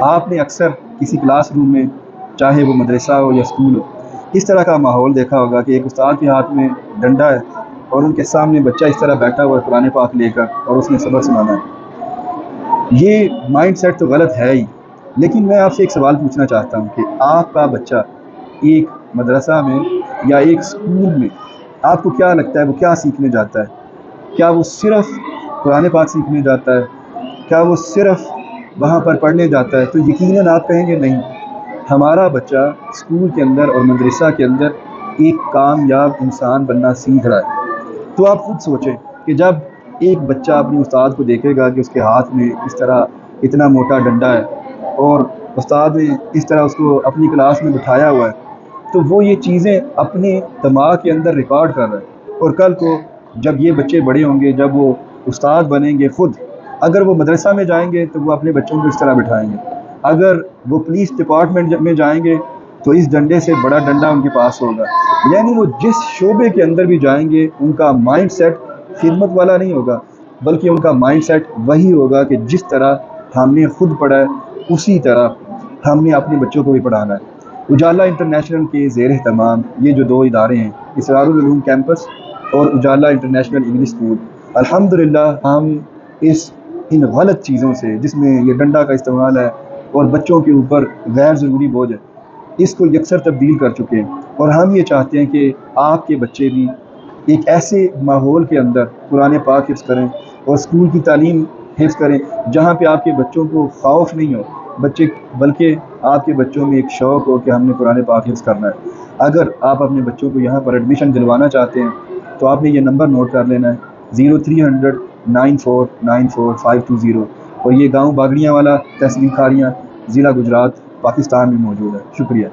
آپ نے اکثر کسی کلاس روم میں، چاہے وہ مدرسہ ہو یا اسکول ہو، اس طرح کا ماحول دیکھا ہوگا کہ ایک استاد کے ہاتھ میں ڈنڈا ہے اور ان کے سامنے بچہ اس طرح بیٹھا ہوا ہے قرآن پاک لے کر، اور اس نے سبق سنانا ہے۔ یہ مائنڈ سیٹ تو غلط ہے ہی، لیکن میں آپ سے ایک سوال پوچھنا چاہتا ہوں کہ آپ کا بچہ ایک مدرسہ میں یا ایک اسکول میں، آپ کو کیا لگتا ہے وہ کیا سیکھنے جاتا ہے؟ کیا وہ صرف قرآن پاک سیکھنے جاتا ہے؟ کیا وہ صرف وہاں پر پڑھنے جاتا ہے؟ تو یقیناً آپ کہیں گے نہیں، ہمارا بچہ اسکول کے اندر اور مدرسہ کے اندر ایک کامیاب انسان بننا سیکھ رہا ہے۔ تو آپ خود سوچیں کہ جب ایک بچہ اپنے استاد کو دیکھے گا کہ اس کے ہاتھ میں اس طرح اتنا موٹا ڈنڈا ہے اور استاد نے اس طرح اس کو اپنی کلاس میں بٹھایا ہوا ہے، تو وہ یہ چیزیں اپنے دماغ کے اندر ریکارڈ کر رہا ہے، اور کل کو جب یہ بچے بڑے ہوں گے، جب وہ استاد بنیں گے خود، اگر وہ مدرسہ میں جائیں گے تو وہ اپنے بچوں کو اس طرح بٹھائیں گے، اگر وہ پولیس ڈپارٹمنٹ میں جائیں گے تو اس ڈنڈے سے بڑا ڈنڈا ان کے پاس ہوگا۔ یعنی وہ جس شعبے کے اندر بھی جائیں گے ان کا مائنڈ سیٹ خدمت والا نہیں ہوگا، بلکہ ان کا مائنڈ سیٹ وہی ہوگا کہ جس طرح ہم نے خود پڑھا ہے اسی طرح ہم نے اپنے بچوں کو بھی پڑھانا ہے۔ اجالا انٹرنیشنل کے زیر اہتمام یہ جو دو ادارے ہیں، اسرار العلوم کیمپس اور اجالا انٹرنیشنل انگلش اسکول، الحمدللہ ہم ان غلط چیزوں سے، جس میں یہ ڈنڈا کا استعمال ہے اور بچوں کے اوپر غیر ضروری بوجھ ہے، اس کو یکسر تبدیل کر چکے ہیں، اور ہم یہ چاہتے ہیں کہ آپ کے بچے بھی ایک ایسے ماحول کے اندر قرآن پاک حفظ کریں اور اسکول کی تعلیم حفظ کریں جہاں پہ آپ کے بچوں کو خوف نہیں ہو بلکہ آپ کے بچوں میں ایک شوق ہو کہ ہم نے قرآن پاک حفظ کرنا ہے۔ اگر آپ اپنے بچوں کو یہاں پر ایڈمیشن دلوانا چاہتے ہیں تو آپ نے یہ نمبر نوٹ کر لینا ہے 0300 9494 520، اور یہ گاؤں باگڑیاں والا، تحصیل کھاڑیاں، ضلع گجرات، پاکستان میں موجود ہے۔ شکریہ۔